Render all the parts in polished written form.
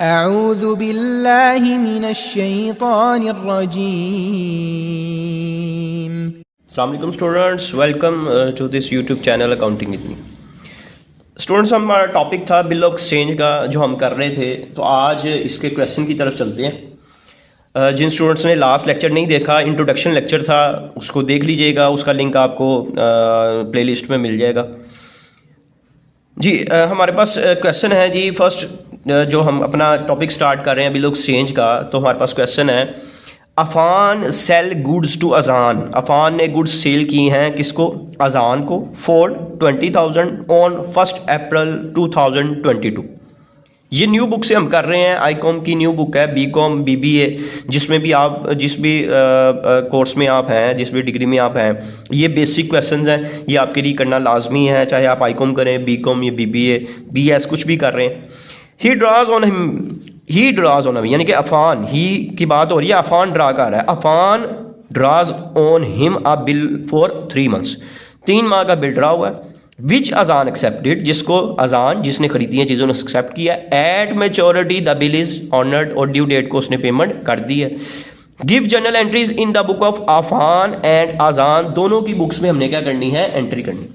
अऊज़ु बिल्लाहि मिनश्शैतानिर्रजीम। अस्सलाम वालेकुम students, welcome to this YouTube channel accounting with me. Students, हमारा टॉपिक था बिल ऑफ एक्सचेंज का जो हम कर रहे थे, तो आज इसके क्वेश्चन की तरफ चलते हैं। जिन स्टूडेंट्स ने लास्ट लेक्चर नहीं देखा, इंट्रोडक्शन लेक्चर था, उसको देख लीजिएगा, उसका लिंक आपको प्लेलिस्ट में मिल जाएगा जी। हमारे पास क्वेश्चन है जी। फर्स्ट जो हम अपना टॉपिक स्टार्ट कर रहे हैं बिल ऑफ एक्सचेंज का, तो हमारे पास क्वेश्चन है, अफान सेल गुड्स टू अजान। अफान ने गुड्स सेल की हैं किसको? अजान को, फॉर 20,000 ऑन 1 अप्रैल 2022। ये न्यू बुक से हम कर रहे हैं, आईकॉम की न्यू बुक है, बीकॉम बीबीए, जिसमें भी आप जिस भी कोर्स में आप हैं, जिस भी डिग्री में आप हैं, ये बेसिक क्वेश्चंस हैं, ये आपके लिए करना लाजमी है, चाहे आप आईकॉम करें, बीकॉम या बीबीए बीएस कुछ भी कर रहे हैं। He draws on him, he draws on him, यानी कि अफान, ही की बात हो रही है, अफान ड्रा कर रहा है। Afan draws on him a bill for 3 months, 3 माह का बिल ड्रा हुआ है। विच अजान एक्सेप्टेड, जिसको अजान जिसने खरीदी है चीज़ों ने एक्सेप्ट किया। At maturity the bill is honoured, और ड्यू डेट को उसने पेमेंट कर दी है। Give journal entries in the book of Afan and Ajan, दोनों की बुक्स में हमने क्या करनी है? एंट्री करनी।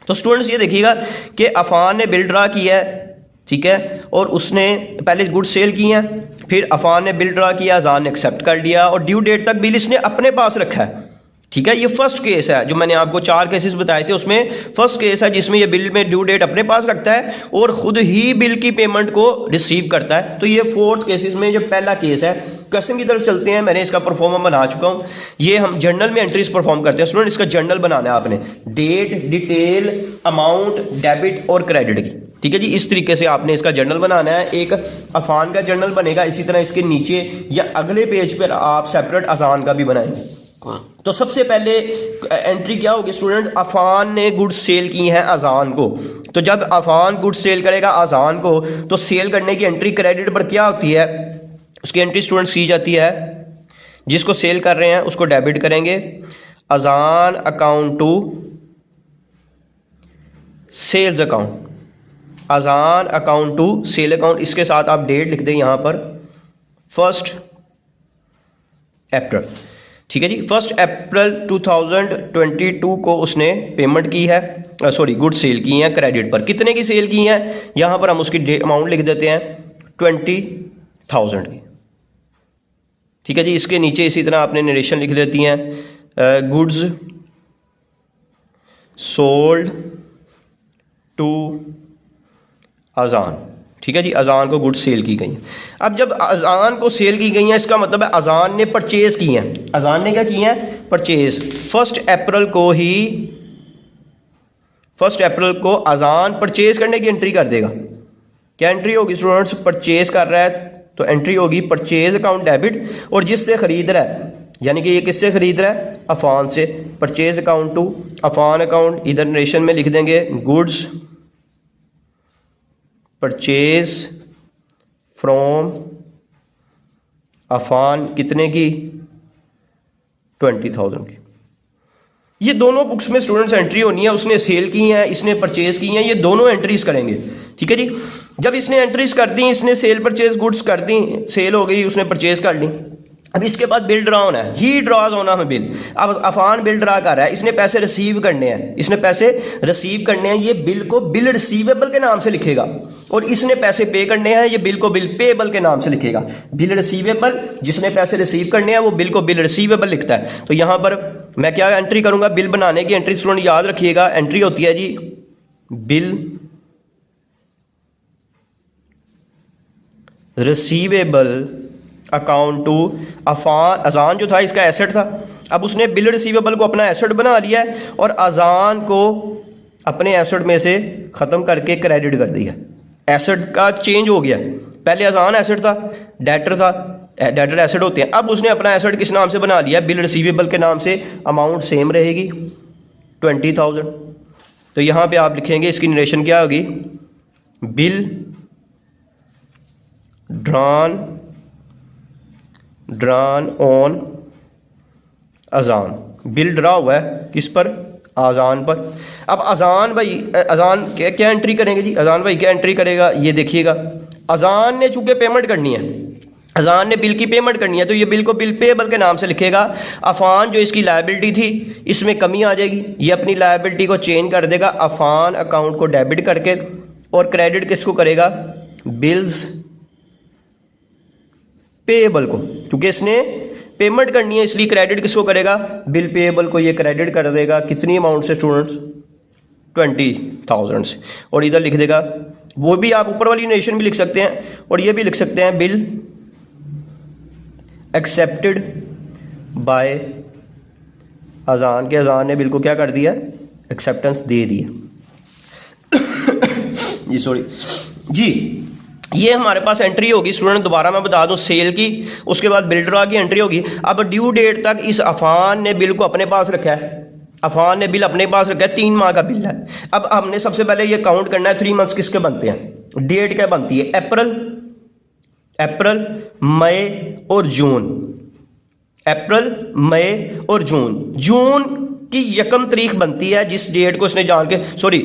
तो स्टूडेंट्स ये देखिएगा कि अफान ने बिल ड्रा किया है, ठीक है, और उसने पहले गुड सेल की हैं, फिर अफान ने बिल ड्रा किया, अजान ने एक्सेप्ट कर लिया, और ड्यू डेट तक बिल इसने अपने पास रखा है, ठीक है। ये फर्स्ट केस है, जो मैंने आपको 4 केसेस बताए थे, उसमें फर्स्ट केस है जिसमें ये बिल में ड्यू डेट अपने पास रखता है और खुद ही बिल की पेमेंट को रिसीव करता है। तो ये 4th केसेस में जो पहला केस है। क्वेश्चन की तरफ चलते हैं। मैंने इसका परफॉर्म बना चुका हूँ। ये हम जर्नल में एंट्रीज परफॉर्म करते हैं। स्टूडेंट, इसका जर्नल बनाना है आपने, डेट, डिटेल, अमाउंट, डेबिट और क्रेडिट की, ठीक है जी। इस तरीके से आपने इसका जर्नल बनाना है। एक अफान का जर्नल बनेगा, इसी तरह इसके नीचे या अगले पेज पर आप सेपरेट अजान का भी बनाएंगे। तो सबसे पहले एंट्री क्या होगी स्टूडेंट? अफान ने गुड्स सेल की हैं अजान को। तो जब अफान गुड्स सेल करेगा अजान को, तो सेल करने की एंट्री क्रेडिट पर क्या होती है? उसकी एंट्री स्टूडेंट्स की जाती है, जिसको सेल कर रहे हैं उसको डेबिट करेंगे, अजान अकाउंट टू सेल्स अकाउंट, अजान अकाउंट टू सेल अकाउंट। इसके साथ आप डेट लिख दें यहाँ पर 1 अप्रैल, ठीक है जी। 1 अप्रैल 2022 को उसने पेमेंट की है, सॉरी गुड सेल की हैं क्रेडिट पर। कितने की सेल की हैं? यहाँ पर हम उसकी अमाउंट लिख देते हैं 20,000 की, ठीक है जी। इसके नीचे इसी तरह आपने नरेशन लिख देती हैं, गुड्स सोल्ड टू अजान, ठीक है जी। अजान को गुड्स सेल की गई हैं। अब जब अजान को सेल की गई हैं, इसका मतलब है अजान ने परचेज की हैं। अजान ने क्या की हैं? परचेज। 1 अप्रैल को ही, 1 अप्रैल को अजान परचेज करने की एंट्री कर देगा। क्या एंट्री होगी स्टूडेंट्स? परचेज कर रहा है तो एंट्री होगी परचेज अकाउंट डेबिट, और जिससे खरीद रहा है, यानी कि ये किससे खरीद रहा है? अफान से। Purchase account to Afan account, इधर नरेशन में लिख देंगे गुड्स परचेज फ्रॉम अफान, कितने की? 20,000 की। ये दोनों बुक्स में स्टूडेंट्स एंट्री होनी है। उसने सेल की हैं, इसने परचेज की हैं, ये दोनों एंट्रीज करेंगे, ठीक है जी। जब इसने एंट्रीज कर दी, इसने सेल परचेज गुड्स कर दी, सेल हो गई, उसने परचेज कर ली। अब इसके बाद बिल ड्रा होना है, ही ड्रॉज होना है बिल। अब अफान बिल ड्रा कर रहा है, इसने पैसे रिसीव करने हैं, इसने पैसे रिसीव करने हैं। ये बिल को बिल रिसीवेबल के नाम से लिखेगा, और इसने पैसे पे करने हैं, ये बिल को बिल पेएबल के नाम से लिखेगा। बिल रिसीवेबल, जिसने पैसे रिसीव करने हैं वो बिल को बिल रिसीवेबल लिखता है। तो यहाँ पर मैं क्या एंट्री करूँगा? बिल बनाने की एंट्री स्टूडेंट याद रखिएगा, एंट्री होती है जी बिल रिसीवेबल अकाउंट टू अफान। अजान जो था इसका एसेट था, अब उसने बिल रिसीवेबल को अपना एसेट बना लिया है, और अजान को अपने एसेट में से ख़त्म करके क्रेडिट कर दिया। एसेट का चेंज हो गया, पहले अजान एसेट था, डेटर था, डेटर एसेट होते हैं। अब उसने अपना एसेट किस नाम से बना लिया? बिल रिसीवेबल के नाम से। अमाउंट सेम रहेगी 20,000। तो यहाँ पे आप लिखेंगे, इसकी नरेशन क्या होगी? बिल ड्रान ऑन अजान, बिल ड्रा हुआ है किस पर? अजान पर। अब अजान भाई, अजान क्या एंट्री करेंगे जी? अजान भाई क्या एंट्री करेगा? ये देखिएगा, अजान ने चूंकि पेमेंट करनी है, अजान ने बिल की पेमेंट करनी है, तो ये बिल को बिल पेएबल के नाम से लिखेगा। अफान जो इसकी लायबिलिटी थी इसमें कमी आ जाएगी, ये अपनी लायबिलिटी को चेंज कर देगा, अफान अकाउंट को डेबिट करके, और क्रेडिट किसको करेगा, बिल्स पेएबल को, क्योंकि इसने पेमेंट करनी है इसलिए क्रेडिट किसको करेगा, बिल पेएबल को ये क्रेडिट कर देगा। कितनी अमाउंट से स्टूडेंट्स, 20,000 से, और इधर लिख देगा, वो भी आप ऊपर वाली नोटेशन भी लिख सकते हैं और ये भी लिख सकते हैं, बिल एक्सेप्टेड बाय अजान, के अजान ने बिल को क्या कर दिया, एक्सेप्टेंस दे दिया। जी सॉरी जी, ये हमारे पास एंट्री होगी स्टूडेंट, दोबारा मैं बता दूं, सेल की, उसके बाद बिल ड्रा की एंट्री होगी। अब ड्यू डेट तक इस अफान ने बिल को अपने पास रखा है, अफान ने बिल अपने पास रखा है, 3 माह का बिल है। अब हमने सबसे पहले ये काउंट करना है 3 मंथ्स किसके बनते हैं, डेट क्या बनती है, अप्रैल, मई और जून, अप्रैल, मई और जून। जून की 1 तारीख बनती है जिस डेट को इसने जान के, सॉरी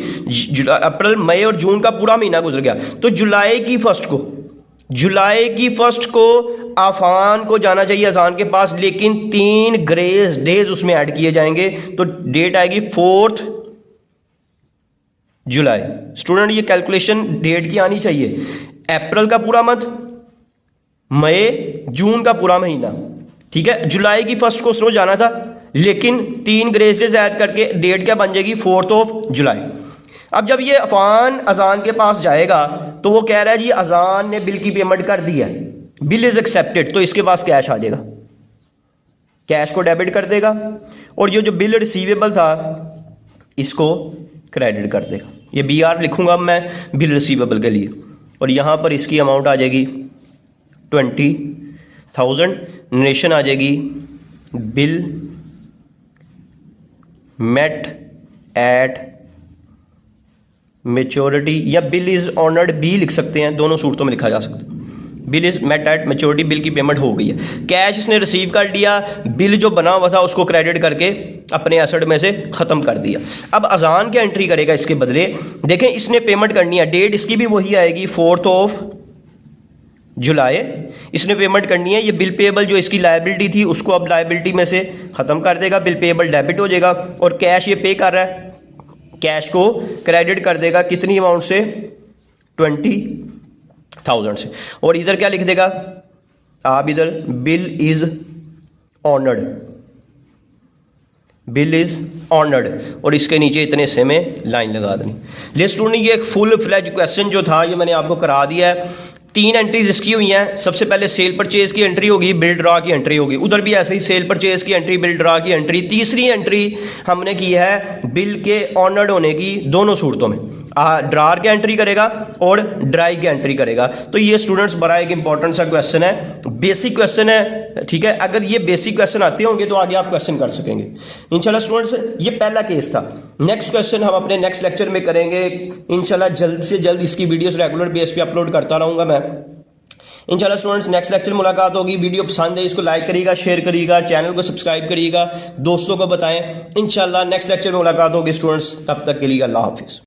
अप्रैल, मई और जून का पूरा महीना गुजर गया, तो जुलाई की फर्स्ट को अफान को जाना चाहिए अजान के पास, लेकिन 3 ग्रेस डेज उसमें ऐड किए जाएंगे, तो डेट आएगी 4 जुलाई। स्टूडेंट ये कैलकुलेशन डेट की आनी चाहिए, अप्रैल का पूरा मंथ, मई, जून का पूरा महीना, ठीक है। जुलाई की फर्स्ट को उसको जाना था, लेकिन 3 ग्रेस डेज ऐड करके डेट क्या बन जाएगी, 4 जुलाई। अब जब ये अफान अजान के पास जाएगा तो वो कह रहा है जी अजान ने बिल की पेमेंट कर दी है, बिल इज एक्सेप्टेड, तो इसके पास कैश आ जाएगा, कैश को डेबिट कर देगा, और ये जो बिल रिसीवेबल था इसको क्रेडिट कर देगा। ये BR लिखूंगा मैं बिल रिसीवेबल के लिए, और यहां पर इसकी अमाउंट आ जाएगी 20,000, नेशन आ जाएगी बिल मेट एट मेच्योरिटी, या बिल इज ऑनर्ड भी लिख सकते हैं, दोनों सूरतों में लिखा जा सकता है। Bill is met at maturity, bill की पेमेंट हो गई है, कैश इसने रिसीव कर लिया, बिल जो बना हुआ था उसको क्रेडिट करके अपने एसेट में से खत्म कर दिया। अब अजान क्या एंट्री करेगा इसके बदले, देखें इसने पेमेंट करनी है, डेट इसकी भी वही आएगी 4 जुलाई, इसने पेमेंट करनी है। ये बिल पेएबल जो इसकी लायबिलिटी थी उसको अब लायबिलिटी में से खत्म कर देगा, बिल पेएबल डेबिट हो जाएगा, और कैश ये पे कर रहा है, कैश को क्रेडिट कर देगा, कितनी अमाउंट से, 20,000 से, और इधर क्या लिख देगा आप, इधर bill is honoured, bill is honoured, और इसके नीचे इतने से में लाइन लगा देनी। ले स्टूडेंट ये एक फुल फ्लेज क्वेश्चन जो था ये मैंने आपको करा दिया है। 3 एंट्रीज इसकी हुई हैं, सबसे पहले सेल परचेज की एंट्री होगी, बिल ड्रा की एंट्री होगी, उधर भी ऐसे ही सेल परचेज की एंट्री, बिल ड्रा की एंट्री। तीसरी एंट्री हमने की है बिल के ऑनर्ड होने की, दोनों सूरतों में, ड्रार की एंट्री करेगा और ड्राई की एंट्री करेगा। तो ये स्टूडेंट्स बड़ा एक इंपॉर्टेंट सा क्वेश्चन है, बेसिक क्वेश्चन है, ठीक है। अगर ये बेसिक क्वेश्चन आते होंगे तो आगे आप क्वेश्चन कर सकेंगे इंशाल्लाह। स्टूडेंट्स ये पहला केस था, नेक्स्ट क्वेश्चन हम अपने नेक्स्ट लेक्चर में करेंगे इंशाल्लाह। जल्द से जल्द इसकी वीडियोस रेगुलर बेस पे अपलोड करता रहूंगा मैं इंशाल्लाह। स्टूडेंट्स नेक्स्ट लेक्चर मुलाकात होगी। वीडियो पसंद है इसको लाइक करिएगा, शेयर करिएगा, चैनल को सब्सक्राइब करिएगा, दोस्तों को बताएं। इंशाल्लाह नेक्स्ट लेक्चर में मुलाकात होगी स्टूडेंट्स, तब तक के लिए अल्लाह हाफिज़।